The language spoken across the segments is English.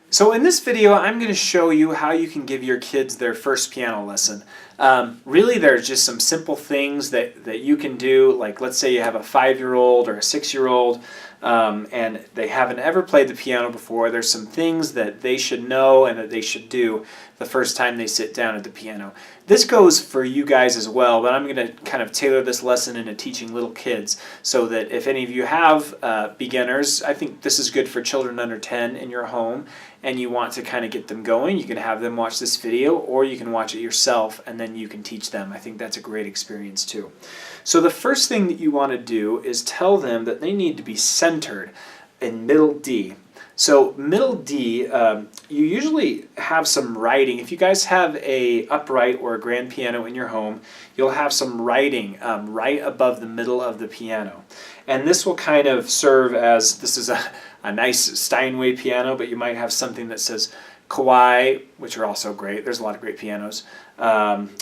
So in this video, I'm going to show you how you can give your kids their first piano lesson. Really, there's just some simple things that you can do. Like, let's say you have a 5-year-old or a 6-year-old, and they haven't ever played the piano before. There's some things that they should know and that they should do the first time they sit down at the piano. This goes for you guys as well, but I'm going to kind of tailor this lesson into teaching little kids so that if any of you have beginners, I think this is good for children under 10 in your home, and you want to kind of get them going, you can have them watch this video, or you can watch it yourself and then you can teach them. I think that's a great experience too. So the first thing that you want to do is tell them that they need to be centered in middle D. So middle D, you usually have some writing. If you guys have a upright or a grand piano in your home, you'll have some writing right above the middle of the piano. And this will kind of serve as, this is a nice Steinway piano, but you might have something that says Kawai, which are also great. There's a lot of great pianos.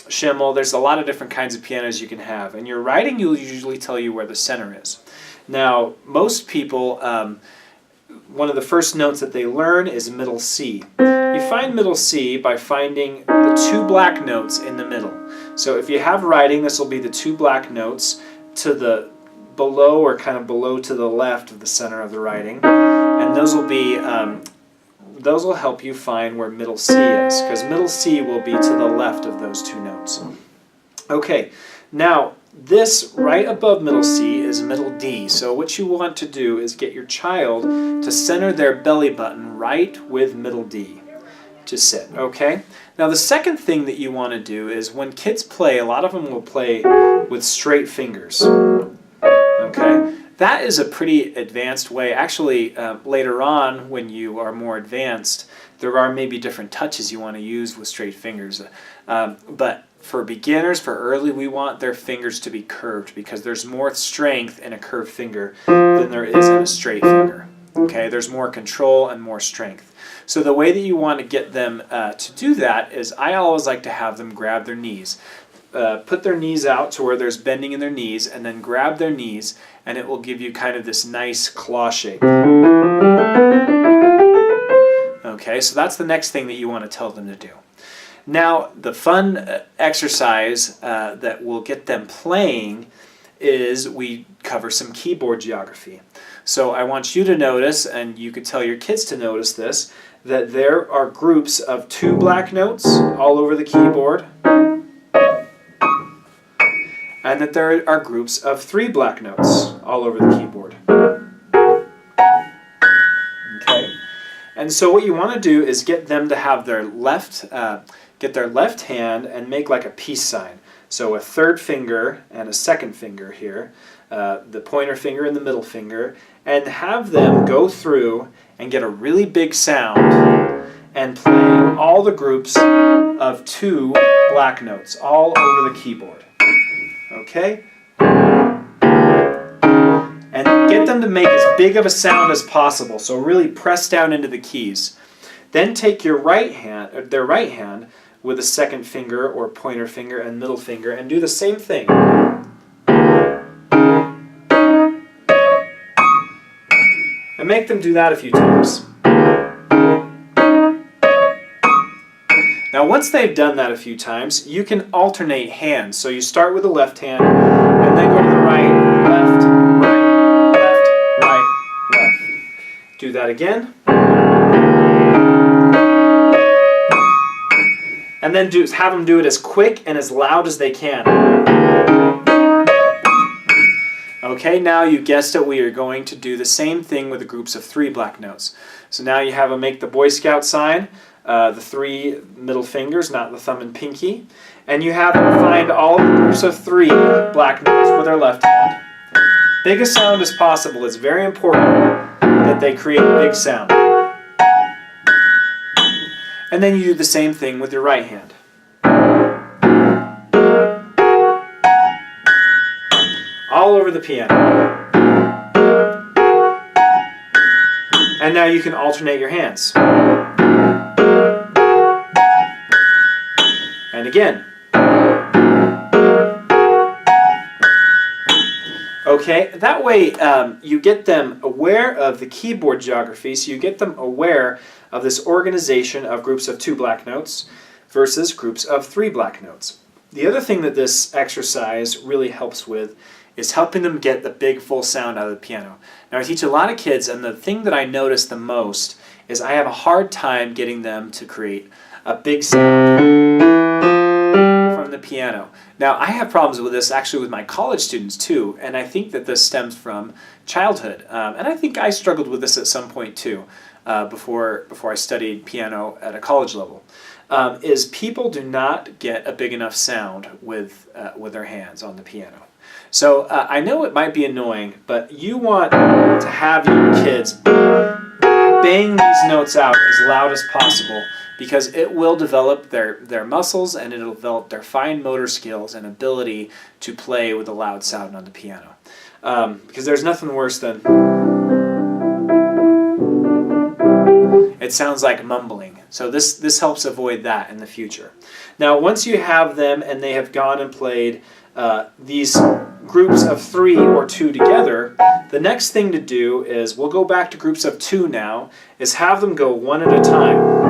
Schimmel, there's a lot of different kinds of pianos you can have. And your writing will usually tell you where the center is. Now, most people, one of the first notes that they learn is middle C. You find middle C by finding the 2 black notes in the middle. So if you have writing, this will be the 2 black notes to the below or kind of below to the left of the center of the writing. And those will be, those will help you find where middle C is, because middle C will be to the left of those 2 notes. Okay, now this right above middle C is middle D. So what you want to do is get your child to center their belly button right with middle D to sit, okay? Now the second thing that you want to do is when kids play, a lot of them will play with straight fingers, okay? That is a pretty advanced way. Actually, later on when you are more advanced, there are maybe different touches you want to use with straight fingers. But for beginners, for early, we want their fingers to be curved because there's more strength in a curved finger than there is in a straight finger. Okay, there's more control and more strength. So the way that you want to get them to do that is I always like to have them grab their knees. Put their knees out to where there's bending in their knees and then grab their knees, and it will give you kind of this nice claw shape. Okay, so that's the next thing that you want to tell them to do. Now, the fun exercise that will get them playing is we cover some keyboard geography. So I want you to notice, and you could tell your kids to notice this, that there are groups of 2 black notes all over the keyboard, and that there are groups of 3 black notes all over the keyboard. Okay? And so what you want to do is get them to have their left hand and make like a peace sign. So a 3rd finger and a 2nd finger here, the pointer finger and the middle finger, and have them go through and get a really big sound and play all the groups of 2 black notes all over the keyboard. Okay? And get them to make as big of a sound as possible, so really press down into the keys. Then take your their right hand with a 2nd finger or pointer finger and middle finger and do the same thing. And make them do that a few times. Now once they've done that a few times, you can alternate hands. So you start with the left hand and then go to the right, left, right, left, right, left. Do that again. And then have them do it as quick and as loud as they can. Okay, now you guessed it, we are going to do the same thing with the groups of 3 black notes. So now you have them make the Boy Scout sign, the 3 middle fingers, not the thumb and pinky, and you have them find all the groups of 3 black notes with their left hand. Big a sound as possible. It's very important that they create a big sound. And then you do the same thing with your right hand. All over the piano. And now you can alternate your hands. And again. Okay, that way you get them aware of the keyboard geography, so you get them aware of this organization of groups of 2 black notes versus groups of 3 black notes. The other thing that this exercise really helps with is helping them get the big full sound out of the piano. Now I teach a lot of kids, and the thing that I notice the most is I have a hard time getting them to create a big sound from the piano. Now I have problems with this actually with my college students too, and I think that this stems from childhood. And I think I struggled with this at some point too, before I studied piano at a college level. Is people do not get a big enough sound with their hands on the piano. So I know it might be annoying, but you want to have your kids bang these notes out as loud as possible, because it will develop their muscles, and it'll develop their fine motor skills and ability to play with a loud sound on the piano. Because there's nothing worse than it sounds like mumbling. So this helps avoid that in the future. Now once you have them and they have gone and played these groups of 3 or 2 together, the next thing to do is, we'll go back to groups of 2 now, is have them go one at a time.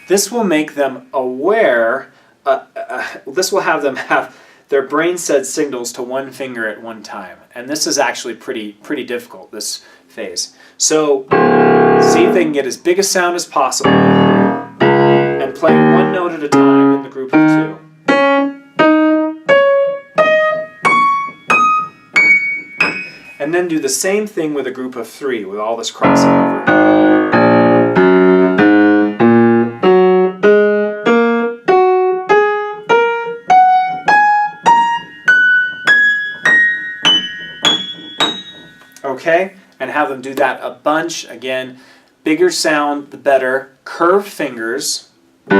This will make them aware, this will have them have their brain set signals to one finger at one time. And this is actually pretty difficult, this phase. So see if they can get as big a sound as possible and play one note at a time in the group of 2. And then do the same thing with a group of 3 with all this crossing over. Okay, and have them do that a bunch. Again, bigger sound, the better. Curved fingers. Make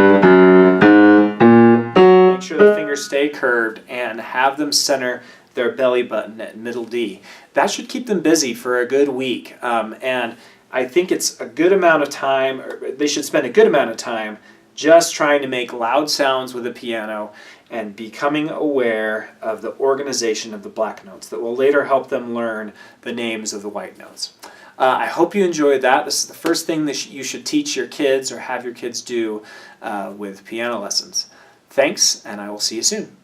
sure the fingers stay curved, and have them center their belly button at middle D. That should keep them busy for a good week. And I think it's a good amount of time, or they should spend a good amount of time just trying to make loud sounds with the piano and becoming aware of the organization of the black notes that will later help them learn the names of the white notes. I hope you enjoyed that. This is the first thing that you should teach your kids or have your kids do with piano lessons. Thanks, and I will see you soon.